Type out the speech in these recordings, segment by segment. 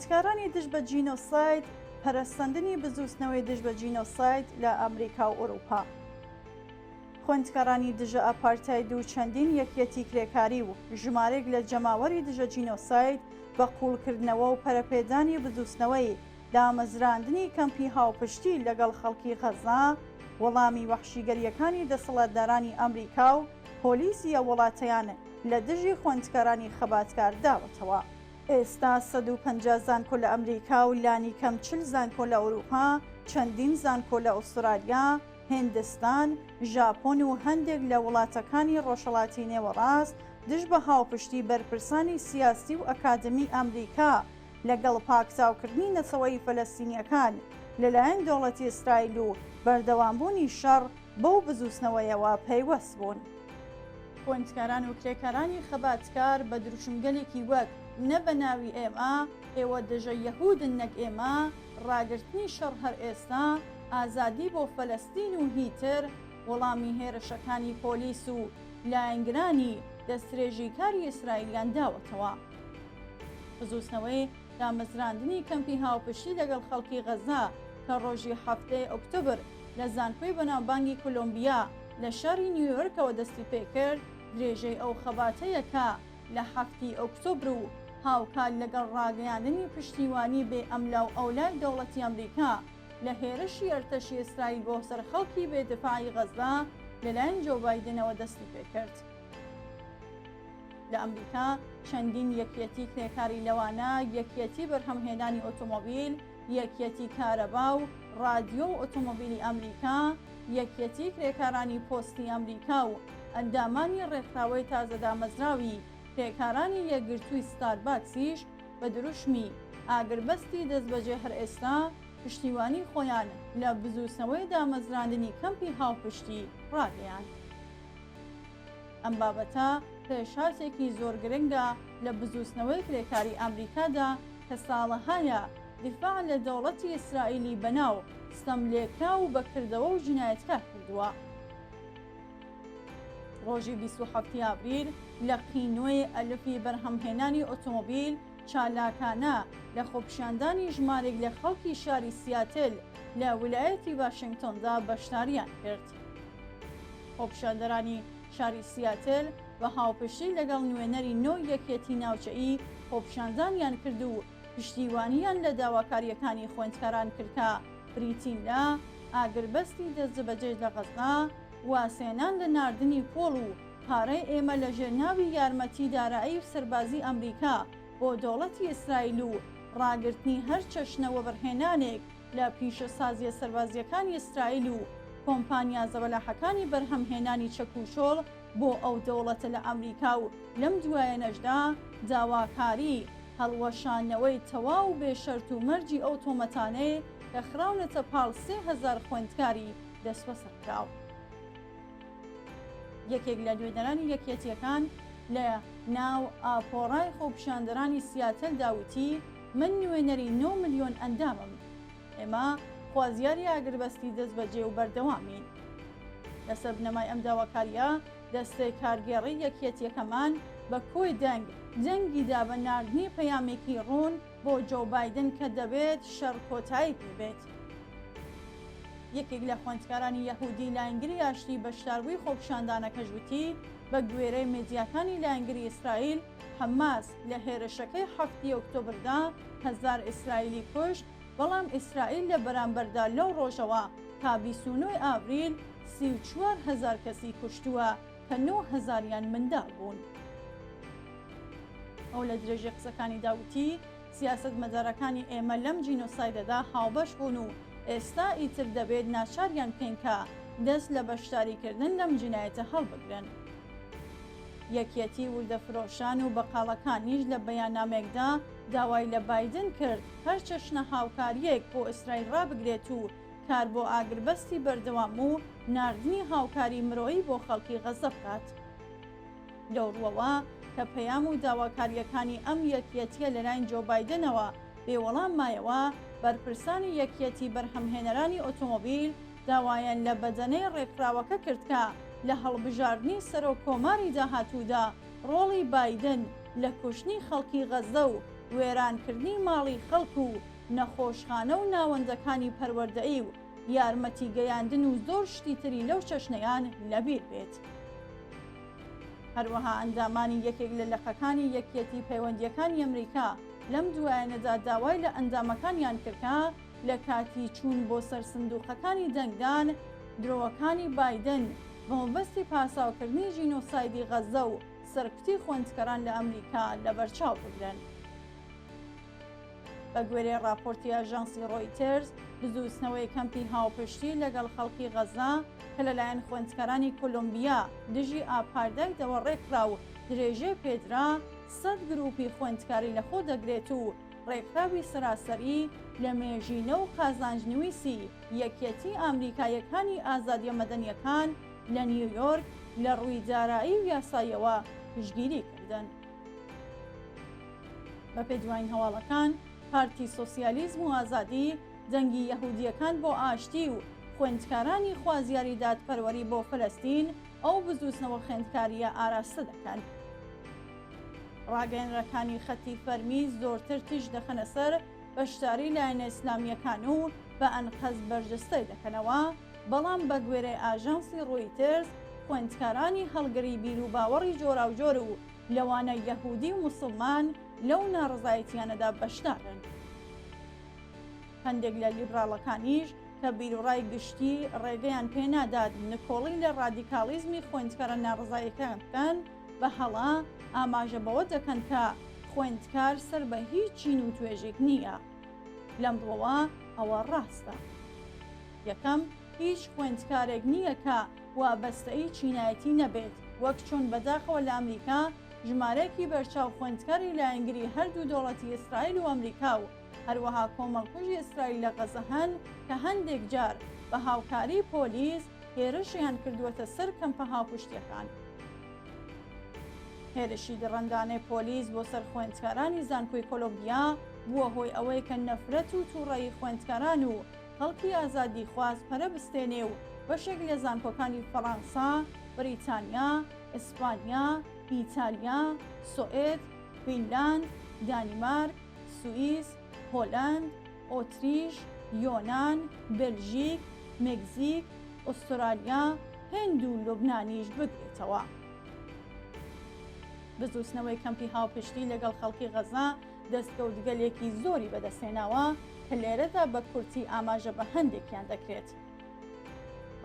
خوێندکارانی دژ بە جینۆساید پەرەستاندنی بزوستنەوەی دژ بە جینۆساید لە ئەمریکا و ئەوروپا. خوێندکارانی دژە ئەپارتاید و چەندین یەکێتی کرێکاری و ژمارێک لە جەماوەری دژە جینۆساید بە قوڵکردنەوە و پەرەپێدانی بزوستنەوەی دامەزراندنی کەمپی هاوپشتی لەگەڵ خەڵکی غەزا وەڵامی وەحشیگەریەکانی دەسەڵاتدارانی ئەمریکا و پۆلیسیە وڵاتەیان لە دژی خوێندکارانی خەباتکار داوەتەوە. ئێستا 150 زانکۆ لە ئەمریکا و لانی کەم 40 زانکۆ لە ئەوروپا، چەندین زانکۆ لە ئوسترالیا، هیندستان، ژاپۆن و هەندێک لە وڵاتەکانی ڕۆژهەڵاتی نێوەڕاست دژ بە هاوپشتی بەرپرسانی سیاسی و ئەکادمی ئەمریکا لەگەڵ پاکساوکردنی نەسەوەی فەلەستینیەکان لەلایەن دەوڵەتی ئیسرائیل و بەردەوامبوونی شەڕ بەو بزوستنەوەیەوە پەیوەست بوون. خوێندکاران و کرێکارانی خەباتکار بە دروشمگەلێکی وەک نە بە ناوی ئێمە، ئێوە دژە یەهودن نەک ئێمە، ڕاگررتنی شەڕ هەر ئێستا، ئازادی بۆ فەلەستین و هیتر، وەڵامی هێرشەکانی پۆلیس و لایەنگرانی دەستێژی کاری ئیسرائیلیان داوەتەوە. بزوستنەوەی دامەزراندنی کەمپی هاوپشتی لەگەڵ خەڵکی غەزا کە ڕۆژی 7 ئۆکتۆبر لە زانکۆی بەناوبانگی کۆلۆمبیا لە شاری نیویۆرکەوە دەستی پێکرد، درێژەی ئەو خەباتەیەکە لە 7 ئۆکتۆبر و هاوکات لەگەڵ ڕاگەیاندنی پشتیوانی بێ ئەملا و ئەولای دەوڵەتی ئەمریکا لە هێرشی ئەرتەشی ئیسرائیل بۆ سەر خەڵکی بێدفاعی غەزا لەلایەن جۆ بایدنەوە دەستی پێکرد. لە ئەمریکا چەندین یەکێتی کرێکاری لەوانە یەکێتی بەرهەمهێنانی ئۆتۆمۆبیل، یەکێتی کارەبا و ڕادیۆ و ئۆتۆمۆبیلی ئەمریکا، یەکێتی کرێکارانی پۆستی ئەمریکا و ئەندامانی ڕێکخراوەی تازە دامەزراوی کرێکارانی یەکگرتووی ستارباکسیش بە دروشمی ئاگربەستی دەستبەجێ هەر ئێستا پشتیوانی خۆیان لە بزوستنەوەی دامەزراندنی کەمپی هاوپشتی ڕاگەیان. ئەم بابەتە پێشاسێکی زۆر گرنگە لە بزوستنەوەی کرێکاری ئەمریکادا کە ساڵەهایە دیفاع لە دەوڵەتی ئیسرائیلی بەناو ستەملێکرا و بەکردەوە و جینایەتکار کردووە. ڕۆژی 27 ئابریل لە قینۆی ئەلفی بەرهەمهێنانی ئۆتۆمۆبیل چالاکانە لە خۆپیشاندانی ژمارێک لە خەڵکی شاری سیاتل لە ویلایەتی واشنگتۆندا بەشداریان کرد. خۆپیشاندەرانی شاری سیاتل بە هاوپشتی لەگەڵ نوێنەری نۆ یەکێتی ناوچەیی خۆپیشاندانیان کرد و پشتیوانیان لە داواکاریەکانی خوێندکاران کردکە بریتین لە ئاگربەستی دەستبەجێ لە غەزا، واسێنان لە ناردنی پۆڵ و پارەی ئێمە لە ژێرناوی یارمەتی دارایی و سەربازی ئەمریکا بۆ دەوڵەتی ئیسرائیل و ڕاگررتنی هەر چەشنەوە بەرهێنانێک لە پیشەسازیە سەربازیەکانی ئیسرائیل و کۆمپانیا زەبەلاحەکانی بەرهەمهێنانی چەکوشۆڵ بۆ ئەو دەوڵەتە لە ئەمریکا و لەم دوایەنەشدا داواکاری هەڵوەشانەوەی تەواو بێشەرت و مەرجی ئەو تۆمەتانەیە کە خراونەتە پاڵ 3000 خوێندکاری دەستبەسەرکراو. یەکێک لە نوێنەرانی یەکێتیەکان لە ناو ئاپۆڕای خۆپیشاندەرانی سیاتل داوتی من نوێنەری 9 ملیۆن ئەندامم. ئێمە خوازیاری ئاگربەستی دەستبەجێ و بەردەوامین. لەسەر بنەمای ئەم داواکاریە دەستەی کارگێڕی یەکێتیەکەمان بە کۆی دەنگیدا بە ناردنی پەیامێکی ڕوون بۆ جۆ بایدن کە دەبێت شەڕ کۆتایی بێت. یەکێک لە خوێندکارانی یەهودی لایەنگری ئاشتی بەشداربووی خۆپیشاندانەکەش وتی بە گوێرەی مێدیاکانی لایەنگری ئیسرائیل حەماس لە هێرشەکەی 7 ئۆکتۆبردا 1000 ئیسرائیلی کوشت، بەڵام ئیسرائیل لە بەرامبەردا لەو ڕۆژەوە تا 29 ئابریل 34,000 کەسی کوشتووە کە 9,000یان منداڵ بوون. ئەو لە درێژی قسەکانی داوتی سیاسەتمەدارەکانی ئێمە لەم جینۆسایدەدا هاوبەش بوون و ئێستا ئیتر دەبێت ناچاریان بکەین دەست لە بەشداریکردن لەم جینایەتە هەڵبگرن. یەکێتی وردەفرۆشان و بەقاڵەکانیش لە بەیاننامێکدا داوای لە بایدن کرد هەر چەشنە هاوکاریەک بۆ ئیسرائیل ڕابگرێت و کار بۆ ئاگربەستی بەردەوام و ناردنی هاوکاری مرۆیی بۆ خەڵکی غەزە بکات. لەو ڕووەوە کە پەیام و داواکاریەکانی ئەم یەکێتیە لەلایەن جۆ بایدنەوە بێوەڵام مایەوە، بەرپرسانی یەکێتی بەرهەمهێنەرانی ئۆتۆمۆبیل داوایان لە بەدەنەی ڕێکخراوەکە کردکە لە هەڵبژاردنی سەرۆکۆماری داهاتوودا ڕۆڵی بایدن لە کوشتنی خەڵکی غەزە و وێرانکردنی ماڵی خەڵک و نەخۆشخانە و ناوەندەکانی پەروەردەئی و یارمەتی گەیاندن و زۆر شتی تری لەو چەشنەیان لەبیر بێت. هەروەها ئەندامانی یەکێک لە لەقەکانی یەکێتی پەیوەندیەکانی ئەمریکا لەم دوایەنەدا داوای لە ئەندامەکانیان کردکە لە کاتی چوون بۆ سەر سندوقەکانی دەنگدان درۆوەکانی بایدن بە مەبەستی پاساوکردنی ژینۆسایدی غەزە و سەرکوتی خوێندکەران لە ئەمریکا لەبەرچاو بگرن. بە گوێرەی راپۆرتی ئاژانسی ڕۆیترز، بزووسنەوەی کەمپی هاوپشتی لەگەڵ خەڵکی غەزا کە لەلایەن خوێندکەرانی کۆلۆمبیا دژی ئاپاردەکەوە ڕێکرا و درێژێ پێدرا 100 گروپی خوێندکاری لەخۆ دەگرێت و ڕێکراوی سراسەری لە مێژینە و قازانجنویسی یەکێتی ئامریکایەکانی ئازادیە مەدەنیەکان لە نیویۆرک لە ڕووی دارایی و یاساییەوە پشتگیری کردن. بە پێدوین هەواڵەکان، پارتی سۆسیالیزم و ئازادی دەنگی یەهودیەکان بۆ ئاشتی و خوێندکارانی خوازیاری دادپەروەری بۆ فەلەستین ئەو بزووسنەوە خوێندکاریە ئاراستە دەکەن. ڕاگەیەنەرەکانی خەتی فەرمی زۆرتر تش دەخەنە سەر بەشداری لایەنە ئیسلامیەکان و بە ئەنقەز بەرجەستەی دەکەنەوە، بەڵام بە گوێرەی ئاژانسی ڕۆیترز خوێندکارانی هەڵگری بیر و باوەڕی جۆراوجۆر و لەوانە یەهودی و موسڵمان لەو ناڕزایەتیانەدا بەشدارن. هەندێک لە لیبراڵەکانیش کە بیرڕای گشتی ڕێگەیان پێنادات نکۆڵی لە ڕادیکالیزمی خوێندکارە ناڕزایەکان بکەن، بە هەڵا ئاماژە بەوە دەکەن کە خوێندکار سەر بە هیچ چین و توێژێک نییە. لەم بڵەوە ئەوە ڕاستە. یەکەم، هیچ خوێندکارێک نییە کە وابەستەی چینایەتی نەبێت، وەک چۆن بەداخەوە لە ئەمریکا ژمارەیەکی بەرچاو خوێندکاری لایەنگری هەردوو دەوڵەتی ئیسرائیل و ئەمریکا و هەروەها کۆمەڵکوژی ئیسرائیل لە غەزە هەن کە هەندێک جار بە هاوکاری پۆلیس هێرشیان کردووەتە سەر کەمپە هاوپشتیەکان. هێرشی دڕندانەی پۆلیس بۆ سەر خوێندکارانی زانکۆی کۆلۆمبیا بووە هۆی ئەوەی کە نەفرەت و تووڕەیی خوێندکاران و خەڵکی ئازادی خواست پەرە بستێنێ و بەشێک لە زانکۆکانی فەڕەنسا، بریتانیا، ئیسپانیا، ئیتالیا، سوئێد، فینلاند، دانیمارک، سوئیس، هۆلەند، ئۆتریش، یۆنان، بێلژیک، مێکزیک، ئوسترالیا، هێند و لوبنانیش بگرێتەوە. بزووسنەوەی کەمپی هاوپشتی لەگەڵ خەڵکی غەزا دەستکەوتگەلێکی زۆری بەدەستێناوە کە لێرەدا بە کورتی ئاماژە بە هەندێکیان دەکرێت.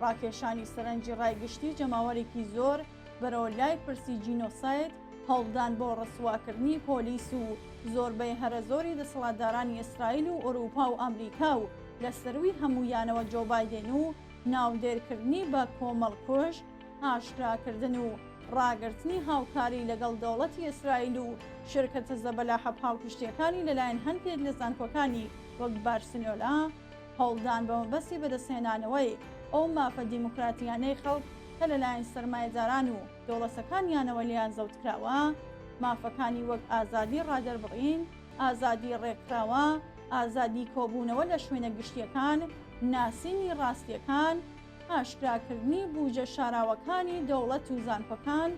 ڕاکێشانی سەرنجی ڕایگشتی جەماوەرێکی زۆر بەرەوە لای پرسی جینۆساید، هەوڵدان بۆ ڕسواکردنی پۆلیس و زۆربەی هەرە زۆری دەسەڵاتدارانی ئیسرائیل و ئەوروپا و ئەمریکا و لە سەروی هەموویانەوە جۆ بایدن و ناودێرکردنی بە کۆمەڵکوژ، ئاشکراکردن و ڕاگررتنی هاوکاری لەگەڵ دەوڵەتی ئیسرائیل و شرکەتە زەبەلاحە پاڵپشتیەکانی لەلایەن هەندێک لە زانکۆکانی وەک بارسلۆنا، هەوڵدان بە مەبەستی بەدەستهێنانەوەی ئەو مافە دیموکراتیانەی خەڵک کە لەلایەن سەرمایەداران و دەوڵەتەکانیانەوە لیان زەوتکراوە، مافەکانی وەک ئازادی ڕادەربڕین، ئازادی ڕێکراوە، ئازادی کۆبوونەوە لە شوێنە گشتیەکان، ناسینی ڕاستیەکان، ئاشکراکردنی بوجە شاراوەکانی دەوڵەت و زانکۆکان،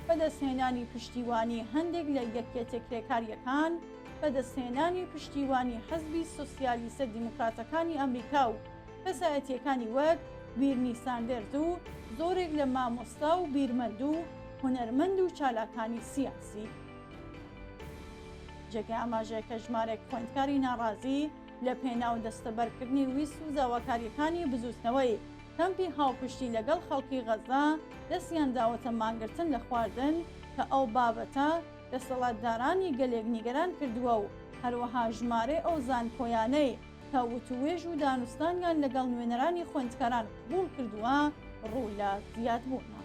بەدەستهێنانی پشتیوانی هەندێک لە یەکێتە کرێکاریەکان، بەدەستهێنانی پشتیوانی حەزبی سۆسیالیستە دیموکراتەکانی ئەمریکا و کەسایەتیەکانی وەک بیرنی ساندێرز و زۆرێک لە مامۆستا و بیرمەند و هونەرمەند و چالاکانی سیاسی. جێگای ئاماژەیەکە ژمارەیەک خوێندکاری ناڕازی لە پێناو دەستەبەرکردنی ویست و داواکاریەکانی بزووسنەوەی کەمپی هاوپشتی لەگەڵ خەڵکی غەزا دەستیان داوەتە مانگرتن لە خواردن کە ئەو بابەتە دەسەڵاتدارانی گەلێک نیگەران کردووە و هەروەها ژمارەی ئەو زانکۆیانەی کە وتوێژ و دانوستانیان لەگەڵ نوێنەرانی خوێندکاران قبوڵ کردووە ڕووی لە زیادبوون.